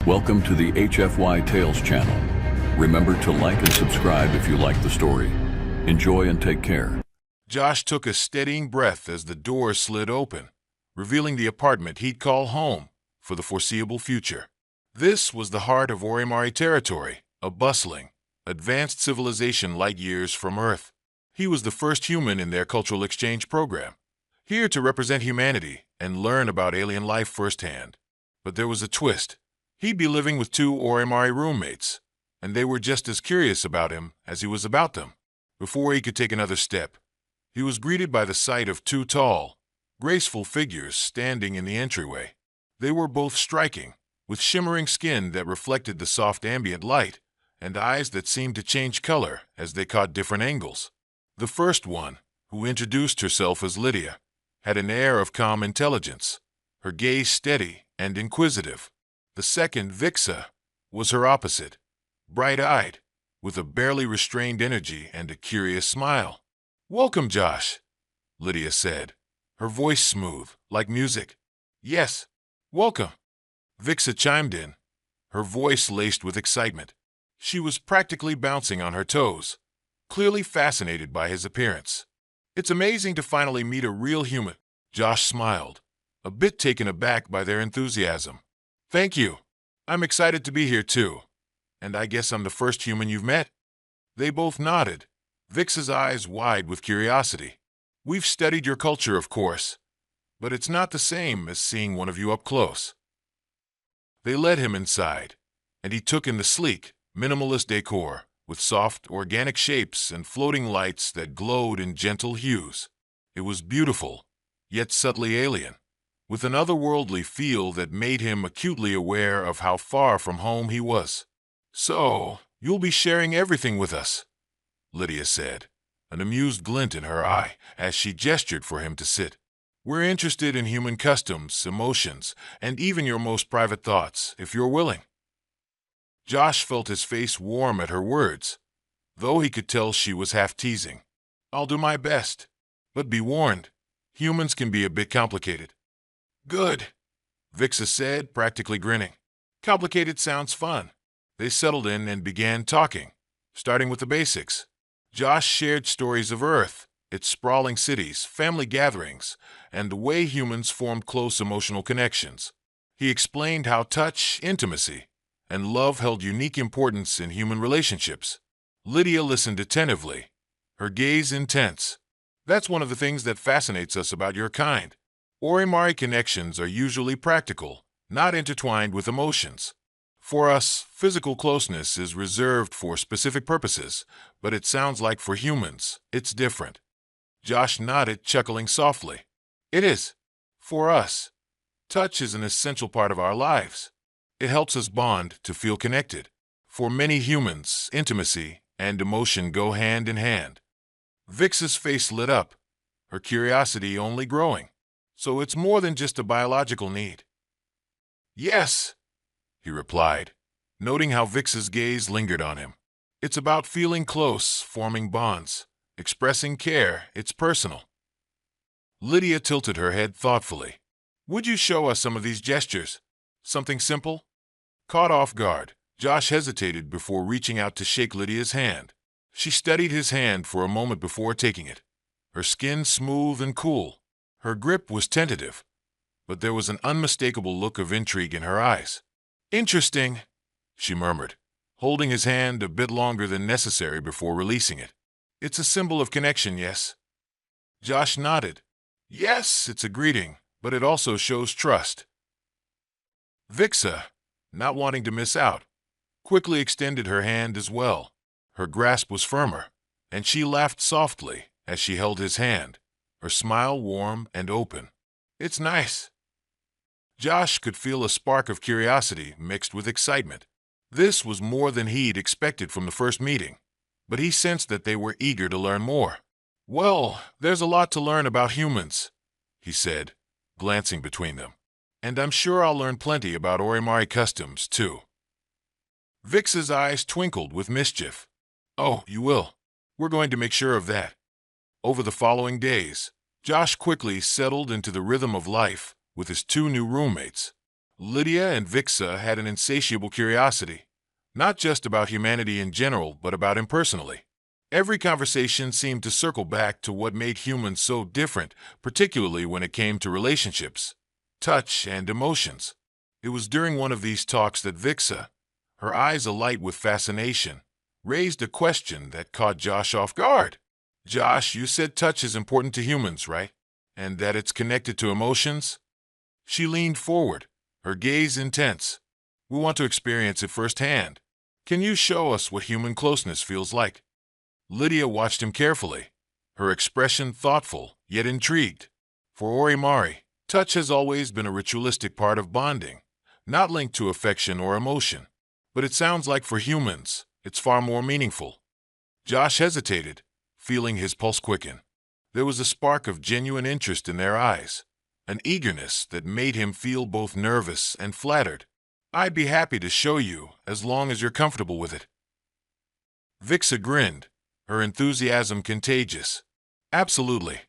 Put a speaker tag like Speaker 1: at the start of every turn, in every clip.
Speaker 1: Welcome to the HFY Tales channel. Remember to like and subscribe if you like the story. Enjoy and take care.
Speaker 2: Josh took a steadying breath as the door slid open, revealing the apartment he'd call home for the foreseeable future. This was the heart of Orimari territory, a bustling, advanced civilization light years from Earth. He was the first human in their cultural exchange program, here to represent humanity and learn about alien life firsthand. But there was a twist. He'd be living with two Orimari roommates, and they were just as curious about him as he was about them. Before he could take another step, he was greeted by the sight of two tall, graceful figures standing in the entryway. They were both striking, with shimmering skin that reflected the soft ambient light, and eyes that seemed to change color as they caught different angles. The first one, who introduced herself as Lydia, had an air of calm intelligence, her gaze steady and inquisitive. The second, Vixa, was her opposite, bright-eyed, with a barely restrained energy and a curious smile. "Welcome, Josh," Lydia said, her voice smooth, like music. "Yes, welcome," Vixa chimed in, her voice laced with excitement. She was practically bouncing on her toes, clearly fascinated by his appearance. "It's amazing to finally meet a real human." Josh smiled, a bit taken aback by their enthusiasm. "Thank you. I'm excited to be here too. And I guess I'm the first human you've met?" They both nodded, Vix's eyes wide with curiosity. "We've studied your culture, of course, but it's not the same as seeing one of you up close." They led him inside, and he took in the sleek, minimalist decor with soft, organic shapes and floating lights that glowed in gentle hues. It was beautiful, yet subtly alien, with an otherworldly feel that made him acutely aware of how far from home he was. "So, you'll be sharing everything with us," Lydia said, an amused glint in her eye as she gestured for him to sit. "We're interested in human customs, emotions, and even your most private thoughts, if you're willing." Josh felt his face warm at her words, though he could tell she was half teasing. "I'll do my best, but be warned, humans can be a bit complicated." "Good," Vixa said, practically grinning. "Complicated sounds fun." They settled in and began talking, starting with the basics. Josh shared stories of Earth, its sprawling cities, family gatherings, and the way humans formed close emotional connections. He explained how touch, intimacy, and love held unique importance in human relationships. Lydia listened attentively, her gaze intense. "That's one of the things that fascinates us about your kind. Orimari connections are usually practical, not intertwined with emotions. For us, physical closeness is reserved for specific purposes, but it sounds like for humans, it's different." Josh nodded, chuckling softly. "It is. For us, touch is an essential part of our lives. It helps us bond to feel connected. For many humans, intimacy and emotion go hand in hand." Vix's face lit up, her curiosity only growing. "So it's more than just a biological need?" "Yes," he replied, noting how Vix's gaze lingered on him. "It's about feeling close, forming bonds, expressing care. It's personal." Lydia tilted her head thoughtfully. "Would you show us some of these gestures? Something simple?" Caught off guard, Josh hesitated before reaching out to shake Lydia's hand. She studied his hand for a moment before taking it, her skin smooth and cool. Her grip was tentative, but there was an unmistakable look of intrigue in her eyes. "Interesting," she murmured, holding his hand a bit longer than necessary before releasing it. "It's a symbol of connection, yes?" Josh nodded. "Yes, it's a greeting, but it also shows trust." Vixa, not wanting to miss out, quickly extended her hand as well. Her grasp was firmer, and she laughed softly as she held his hand, her smile warm and open. "It's nice." Josh could feel a spark of curiosity mixed with excitement. This was more than he'd expected from the first meeting, but he sensed that they were eager to learn more. "Well, there's a lot to learn about humans," he said, glancing between them. "And I'm sure I'll learn plenty about Orimari customs, too." Vix's eyes twinkled with mischief. "Oh, you will. We're going to make sure of that." Over the following days, Josh quickly settled into the rhythm of life with his two new roommates. Lydia and Vixa had an insatiable curiosity, not just about humanity in general, but about him personally. Every conversation seemed to circle back to what made humans so different, particularly when it came to relationships, touch, and emotions. It was during one of these talks that Vixa, her eyes alight with fascination, raised a question that caught Josh off guard. "Josh, you said touch is important to humans, right? And that it's connected to emotions?" She leaned forward, her gaze intense. "We want to experience it firsthand. Can you show us what human closeness feels like?" Lydia watched him carefully, her expression thoughtful yet intrigued. For Orimari, touch has always been a ritualistic part of bonding, not linked to affection or emotion. But it sounds like for humans, it's far more meaningful. Josh hesitated, feeling his pulse quicken. There was a spark of genuine interest in their eyes, an eagerness that made him feel both nervous and flattered. "I'd be happy to show you, as long as you're comfortable with it." Vixa grinned, her enthusiasm contagious. "Absolutely."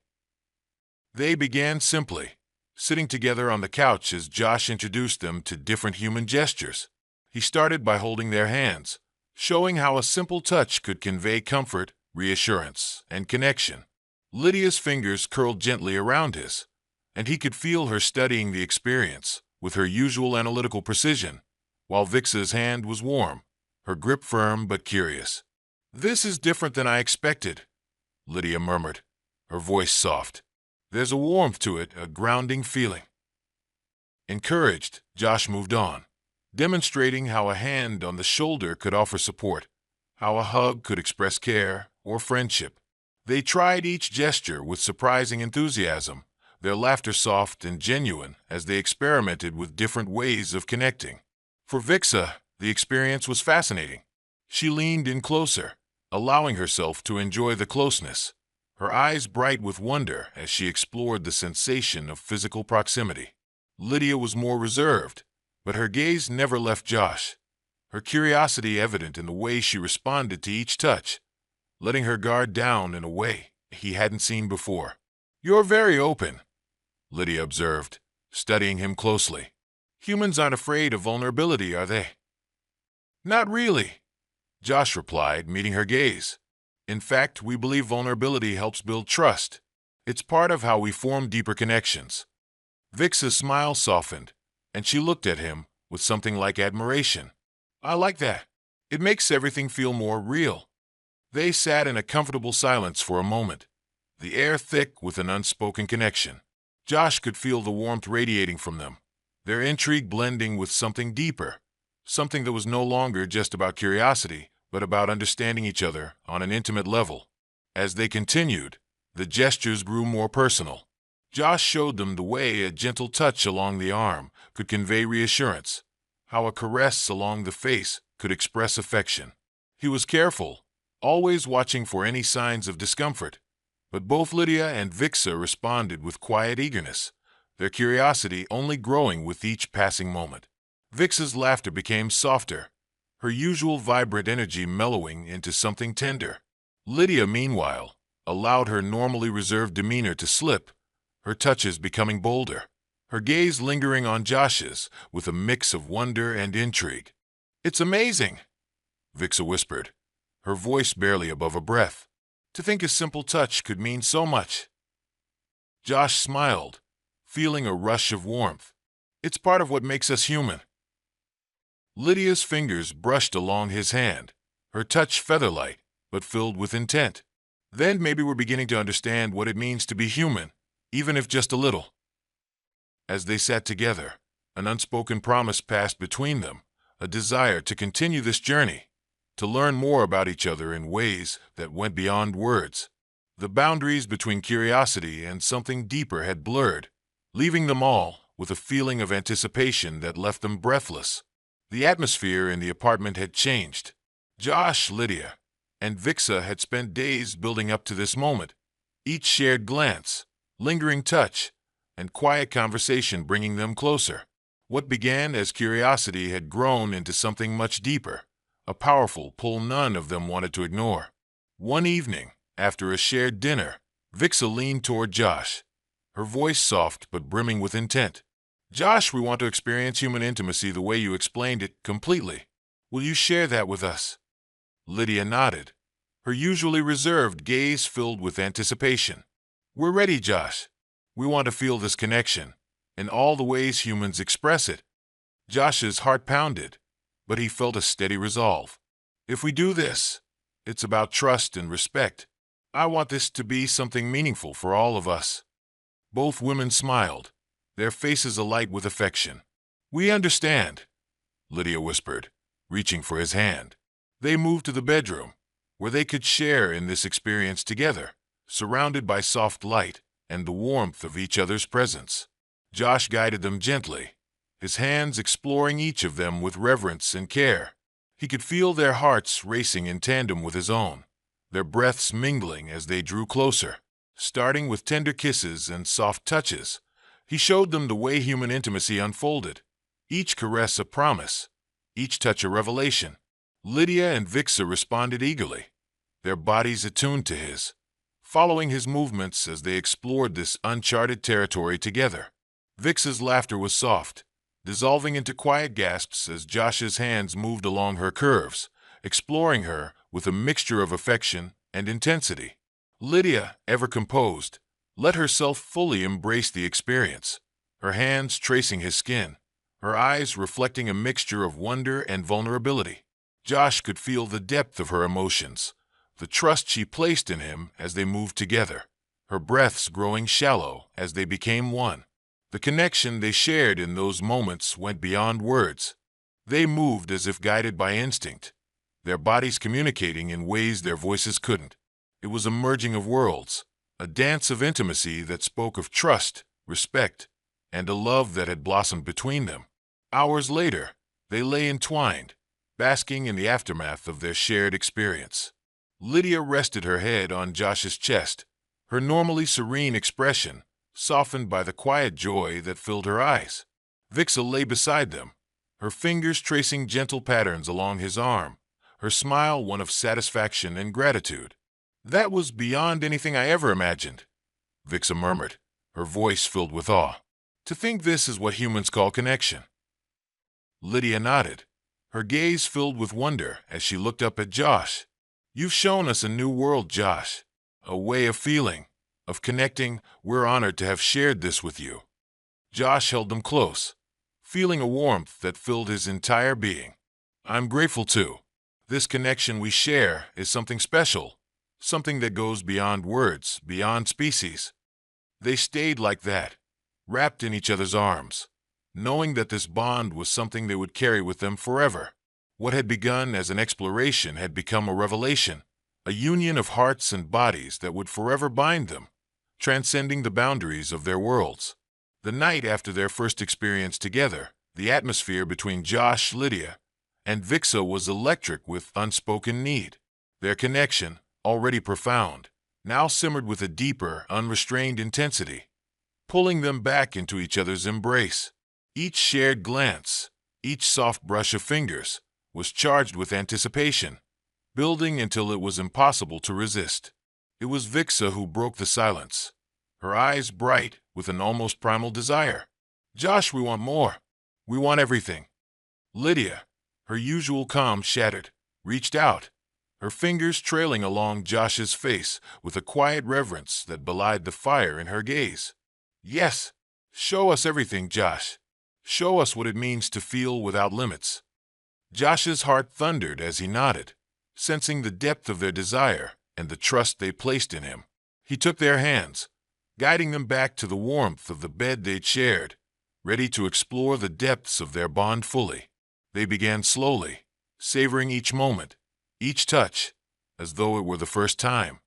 Speaker 2: They began simply, sitting together on the couch as Josh introduced them to different human gestures. He started by holding their hands, showing how a simple touch could convey comfort, reassurance, and connection. Lydia's fingers curled gently around his, and he could feel her studying the experience with her usual analytical precision, while Vixa's hand was warm, her grip firm but curious. "This is different than I expected," Lydia murmured, her voice soft. "There's a warmth to it, a grounding feeling." Encouraged, Josh moved on, demonstrating how a hand on the shoulder could offer support, how a hug could express care or friendship. They tried each gesture with surprising enthusiasm, their laughter soft and genuine as they experimented with different ways of connecting. For Vixa, the experience was fascinating. She leaned in closer, allowing herself to enjoy the closeness, her eyes bright with wonder as she explored the sensation of physical proximity. Lydia was more reserved, but her gaze never left Josh, her curiosity evident in the way she responded to each touch, letting her guard down in a way he hadn't seen before. "You're very open," Lydia observed, studying him closely. "Humans aren't afraid of vulnerability, are they?" "Not really," Josh replied, meeting her gaze. "In fact, we believe vulnerability helps build trust. It's part of how we form deeper connections." Vixa's smile softened, and she looked at him with something like admiration. "I like that. It makes everything feel more real." They sat in a comfortable silence for a moment, the air thick with an unspoken connection. Josh could feel the warmth radiating from them, their intrigue blending with something deeper, something that was no longer just about curiosity, but about understanding each other on an intimate level. As they continued, the gestures grew more personal. Josh showed them the way a gentle touch along the arm could convey reassurance, how a caress along the face could express affection. He was careful, always watching for any signs of discomfort, but both Lydia and Vixa responded with quiet eagerness, their curiosity only growing with each passing moment. Vixa's laughter became softer, her usual vibrant energy mellowing into something tender. Lydia, meanwhile, allowed her normally reserved demeanor to slip, her touches becoming bolder, her gaze lingering on Josh's with a mix of wonder and intrigue. "It's amazing," Vixa whispered, her voice barely above a breath. "To think a simple touch could mean so much." Josh smiled, feeling a rush of warmth. "It's part of what makes us human." Lydia's fingers brushed along his hand, her touch feather-light, but filled with intent. "Then maybe we're beginning to understand what it means to be human, even if just a little." As they sat together, an unspoken promise passed between them, a desire to continue this journey, to learn more about each other in ways that went beyond words. The boundaries between curiosity and something deeper had blurred, leaving them all with a feeling of anticipation that left them breathless. The atmosphere in the apartment had changed. Josh, Lydia, and Vixa had spent days building up to this moment, each shared glance, lingering touch, and quiet conversation bringing them closer. What began as curiosity had grown into something much deeper, a powerful pull none of them wanted to ignore. One evening, after a shared dinner, Vixa leaned toward Josh, her voice soft but brimming with intent. Josh, we want to experience human intimacy the way you explained it completely. Will you share that with us? Lydia nodded, her usually reserved gaze filled with anticipation. We're ready, Josh. We want to feel this connection, in all the ways humans express it. Josh's heart pounded, but he felt a steady resolve. If we do this, it's about trust and respect. I want this to be something meaningful for all of us. Both women smiled, their faces alight with affection. We understand, Lydia whispered, reaching for his hand. They moved to the bedroom, where they could share in this experience together, surrounded by soft light and the warmth of each other's presence. Josh guided them gently, his hands exploring each of them with reverence and care. He could feel their hearts racing in tandem with his own, their breaths mingling as they drew closer. Starting with tender kisses and soft touches, he showed them the way human intimacy unfolded, each caress a promise, each touch a revelation. Lydia and Vixa responded eagerly, their bodies attuned to his, following his movements as they explored this uncharted territory together. Vixa's laughter was soft, dissolving into quiet gasps as Josh's hands moved along her curves, exploring her with a mixture of affection and intensity. Lydia, ever composed, let herself fully embrace the experience, her hands tracing his skin, her eyes reflecting a mixture of wonder and vulnerability. Josh could feel the depth of her emotions, the trust she placed in him as they moved together, her breaths growing shallow as they became one. The connection they shared in those moments went beyond words. They moved as if guided by instinct, their bodies communicating in ways their voices couldn't. It was a merging of worlds, a dance of intimacy that spoke of trust, respect, and a love that had blossomed between them. Hours later, they lay entwined, basking in the aftermath of their shared experience. Lydia rested her head on Josh's chest, her normally serene expression softened by the quiet joy that filled her eyes. Vixa lay beside them, her fingers tracing gentle patterns along his arm, her smile one of satisfaction and gratitude. That was beyond anything I ever imagined, Vixa murmured, her voice filled with awe. To think this is what humans call connection. Lydia nodded, her gaze filled with wonder as she looked up at Josh. You've shown us a new world, Josh, a way of feeling, of connecting. We're honored to have shared this with you. Josh held them close, feeling a warmth that filled his entire being. I'm grateful too. This connection we share is something special, something that goes beyond words, beyond species. They stayed like that, wrapped in each other's arms, knowing that this bond was something they would carry with them forever. What had begun as an exploration had become a revelation, a union of hearts and bodies that would forever bind them, transcending the boundaries of their worlds. The night after their first experience together, the atmosphere between Josh, Lydia, and Vixa was electric with unspoken need. Their connection, already profound, now simmered with a deeper, unrestrained intensity, pulling them back into each other's embrace. Each shared glance, each soft brush of fingers, was charged with anticipation, building until it was impossible to resist. It was Vixa who broke the silence, her eyes bright with an almost primal desire. Josh, we want more. We want everything. Lydia, her usual calm shattered, reached out, her fingers trailing along Josh's face with a quiet reverence that belied the fire in her gaze. Yes, show us everything, Josh. Show us what it means to feel without limits. Josh's heart thundered as he nodded, sensing the depth of their desire and the trust they placed in him. He took their hands, guiding them back to the warmth of the bed they'd shared, ready to explore the depths of their bond fully. They began slowly, savoring each moment, each touch, as though it were the first time.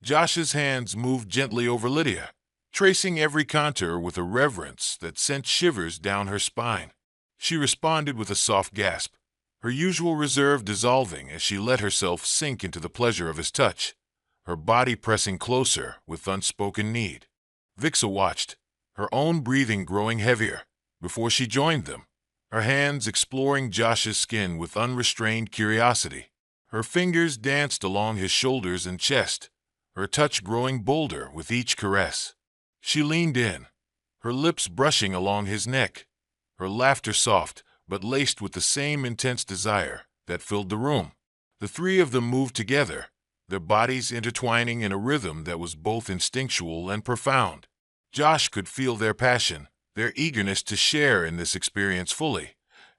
Speaker 2: Josh's hands moved gently over Lydia, tracing every contour with a reverence that sent shivers down her spine. She responded with a soft gasp, her usual reserve dissolving as she let herself sink into the pleasure of his touch, her body pressing closer with unspoken need. Vixa watched, her own breathing growing heavier, before she joined them, her hands exploring Josh's skin with unrestrained curiosity. Her fingers danced along his shoulders and chest, her touch growing bolder with each caress. She leaned in, her lips brushing along his neck, her laughter soft but laced with the same intense desire that filled the room. The three of them moved together, their bodies intertwining in a rhythm that was both instinctual and profound. Josh could feel their passion, their eagerness to share in this experience fully,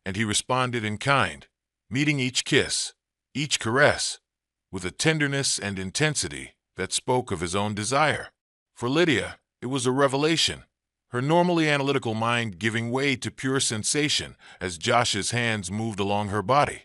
Speaker 2: and he responded in kind, meeting each kiss, each caress, with a tenderness and intensity that spoke of his own desire. For Lydia, it was a revelation, her normally analytical mind giving way to pure sensation as Josh's hands moved along her body,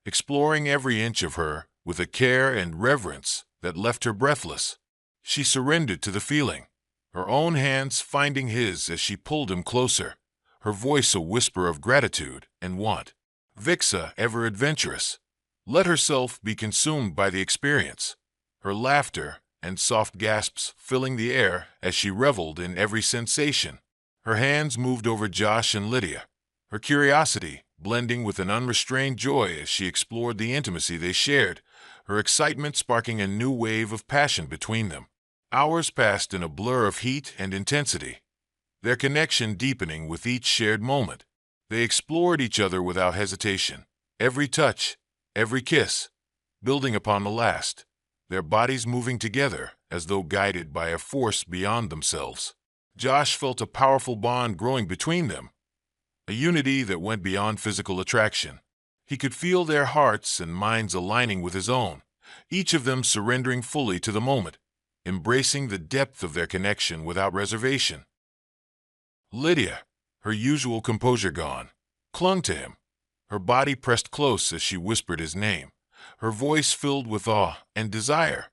Speaker 2: exploring every inch of her with a care and reverence that left her breathless. She surrendered to the feeling, her own hands finding his as she pulled him closer, her voice a whisper of gratitude and want. Vixa, ever adventurous, let herself be consumed by the experience, her laughter and soft gasps filling the air as she reveled in every sensation. Her hands moved over Josh and Lydia, her curiosity blending with an unrestrained joy as she explored the intimacy they shared, her excitement sparking a new wave of passion between them. Hours passed in a blur of heat and intensity, their connection deepening with each shared moment. They explored each other without hesitation, every touch, every kiss, building upon the last, their bodies moving together as though guided by a force beyond themselves. Josh felt a powerful bond growing between them, a unity that went beyond physical attraction. He could feel their hearts and minds aligning with his own, each of them surrendering fully to the moment, embracing the depth of their connection without reservation. Lydia, her usual composure gone, clung to him, her body pressed close as she whispered his name, her voice filled with awe and desire.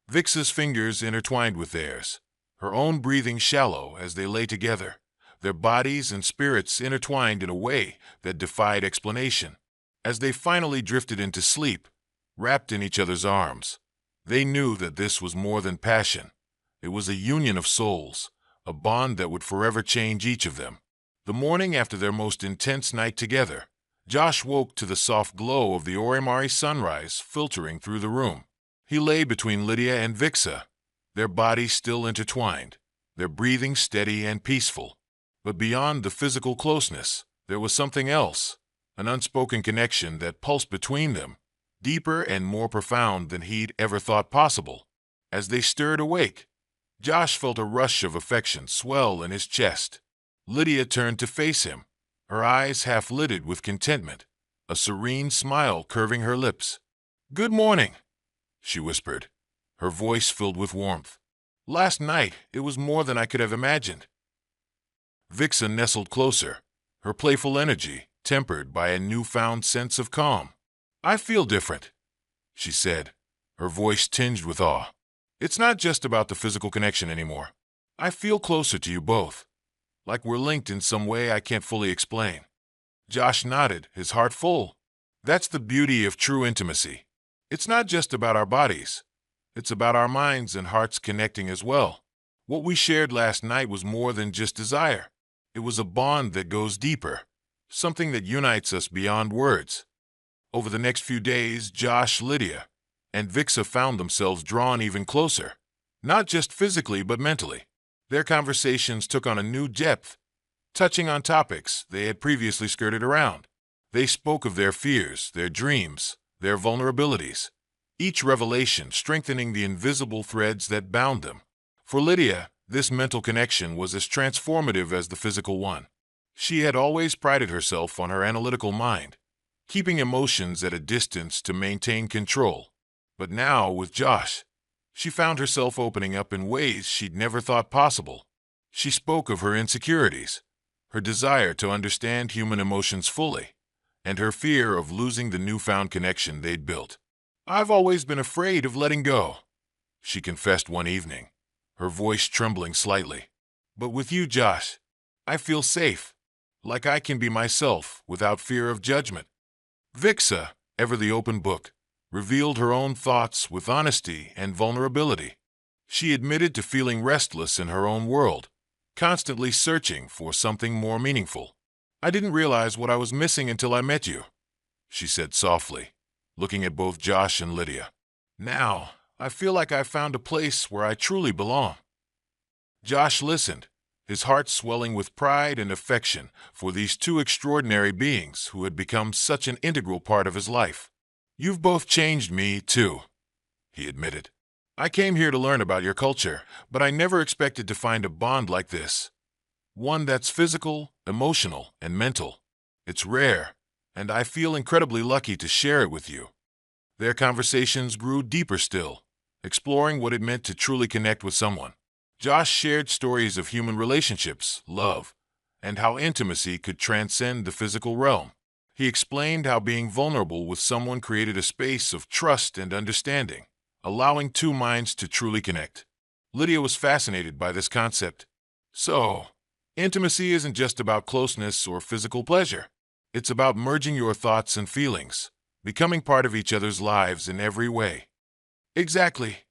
Speaker 2: Vixa's fingers intertwined with theirs, her own breathing shallow as they lay together, their bodies and spirits intertwined in a way that defied explanation. As they finally drifted into sleep, wrapped in each other's arms, they knew that this was more than passion. It was a union of souls, a bond that would forever change each of them. The morning after their most intense night together, Josh woke to the soft glow of the Orimari sunrise filtering through the room. He lay between Lydia and Vixa, their bodies still intertwined, their breathing steady and peaceful. But beyond the physical closeness, there was something else, an unspoken connection that pulsed between them, deeper and more profound than he'd ever thought possible. As they stirred awake, Josh felt a rush of affection swell in his chest. Lydia turned to face him, her eyes half-lidded with contentment, a serene smile curving her lips. "Good morning," she whispered, her voice filled with warmth. "Last night, it was more than I could have imagined." Vixa nestled closer, her playful energy tempered by a newfound sense of calm. "I feel different," she said, her voice tinged with awe. "It's not just about the physical connection anymore. I feel closer to you both, like we're linked in some way I can't fully explain." Josh nodded, his heart full. That's the beauty of true intimacy. It's not just about our bodies. It's about our minds and hearts connecting as well. What we shared last night was more than just desire. It was a bond that goes deeper, something that unites us beyond words. Over the next few days, Josh, Lydia, and Vixa found themselves drawn even closer, not just physically but mentally. Their conversations took on a new depth, touching on topics they had previously skirted around. They spoke of their fears, their dreams, their vulnerabilities, each revelation strengthening the invisible threads that bound them. For Lydia, this mental connection was as transformative as the physical one. She had always prided herself on her analytical mind, keeping emotions at a distance to maintain control. But now, with Josh, she found herself opening up in ways she'd never thought possible. She spoke of her insecurities, her desire to understand human emotions fully, and her fear of losing the newfound connection they'd built. "I've always been afraid of letting go," she confessed one evening, her voice trembling slightly. "But with you, Josh, I feel safe, like I can be myself without fear of judgment." Vixa, ever the open book, revealed her own thoughts with honesty and vulnerability. She admitted to feeling restless in her own world, constantly searching for something more meaningful. "I didn't realize what I was missing until I met you," she said softly, looking at both Josh and Lydia. "Now, I feel like I've found a place where I truly belong." Josh listened, his heart swelling with pride and affection for these two extraordinary beings who had become such an integral part of his life. "You've both changed me, too," he admitted. "I came here to learn about your culture, but I never expected to find a bond like this. One that's physical, emotional, and mental. It's rare, and I feel incredibly lucky to share it with you." Their conversations grew deeper still, exploring what it meant to truly connect with someone. Josh shared stories of human relationships, love, and how intimacy could transcend the physical realm. He explained how being vulnerable with someone created a space of trust and understanding, allowing two minds to truly connect. Lydia was fascinated by this concept. "So, intimacy isn't just about closeness or physical pleasure. It's about merging your thoughts and feelings, becoming part of each other's lives in every way." "Exactly,"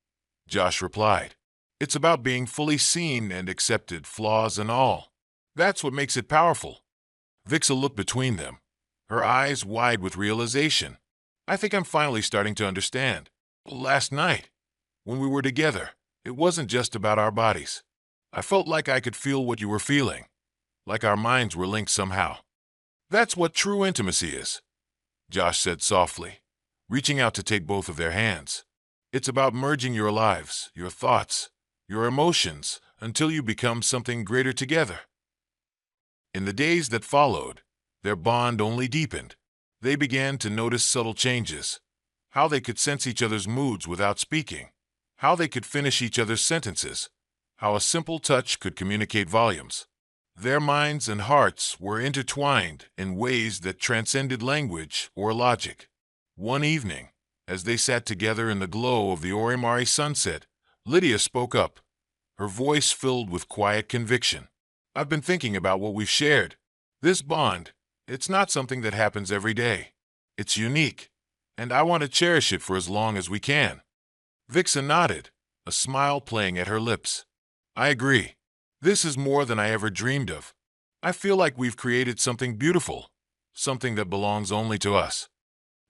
Speaker 2: Josh replied. "It's about being fully seen and accepted, flaws and all. That's what makes it powerful." Vixa looked between them, her eyes wide with realization. "I think I'm finally starting to understand. Last night, when we were together, it wasn't just about our bodies. I felt like I could feel what you were feeling, like our minds were linked somehow." "That's what true intimacy is," Josh said softly, reaching out to take both of their hands. "It's about merging your lives, your thoughts, your emotions, until you become something greater together." In the days that followed, their bond only deepened. They began to notice subtle changes, how they could sense each other's moods without speaking, how they could finish each other's sentences, how a simple touch could communicate volumes. Their minds and hearts were intertwined in ways that transcended language or logic. One evening, as they sat together in the glow of the Orimari sunset, Lydia spoke up, her voice filled with quiet conviction. "I've been thinking about what we've shared. This bond, it's not something that happens every day. It's unique, and I want to cherish it for as long as we can." Vixa nodded, a smile playing at her lips. "I agree. This is more than I ever dreamed of. I feel like we've created something beautiful, something that belongs only to us."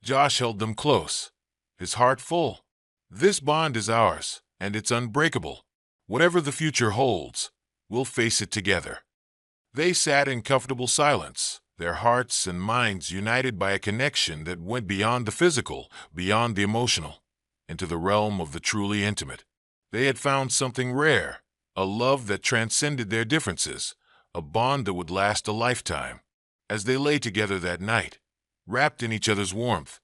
Speaker 2: Josh held them close, his heart full. "This bond is ours, and it's unbreakable. Whatever the future holds, we'll face it together." They sat in comfortable silence, their hearts and minds united by a connection that went beyond the physical, beyond the emotional, into the realm of the truly intimate. They had found something rare, a love that transcended their differences, a bond that would last a lifetime. As they lay together that night, wrapped in each other's warmth,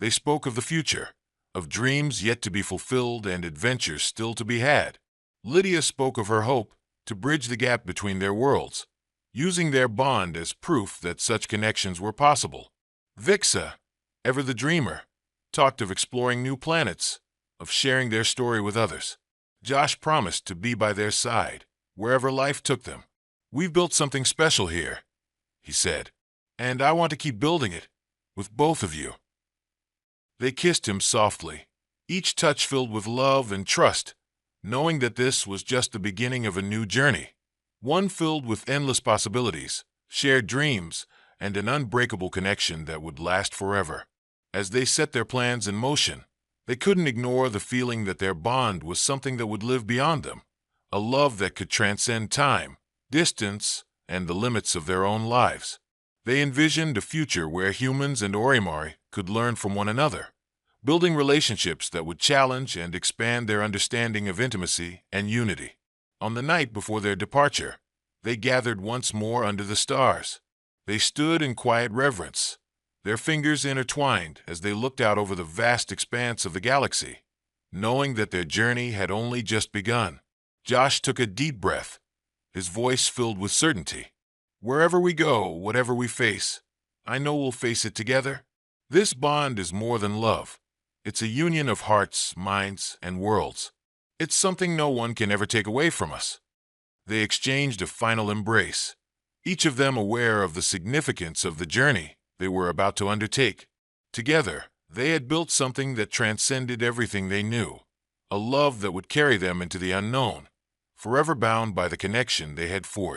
Speaker 2: they spoke of the future, of dreams yet to be fulfilled and adventures still to be had. Lydia spoke of her hope to bridge the gap between their worlds, using their bond as proof that such connections were possible. Vixa, ever the dreamer, talked of exploring new planets, of sharing their story with others. Josh promised to be by their side, wherever life took them. "We've built something special here," he said, "and I want to keep building it, with both of you." They kissed him softly, each touch filled with love and trust, knowing that this was just the beginning of a new journey, one filled with endless possibilities, shared dreams, and an unbreakable connection that would last forever. As they set their plans in motion, they couldn't ignore the feeling that their bond was something that would live beyond them, a love that could transcend time, distance, and the limits of their own lives. They envisioned a future where humans and Orimari could learn from one another, building relationships that would challenge and expand their understanding of intimacy and unity. On the night before their departure, they gathered once more under the stars. They stood in quiet reverence, their fingers intertwined as they looked out over the vast expanse of the galaxy, knowing that their journey had only just begun. Josh took a deep breath, his voice filled with certainty. "Wherever we go, whatever we face, I know we'll face it together. This bond is more than love. It's a union of hearts, minds, and worlds. It's something no one can ever take away from us." They exchanged a final embrace, each of them aware of the significance of the journey they were about to undertake. Together, they had built something that transcended everything they knew, a love that would carry them into the unknown, forever bound by the connection they had forged.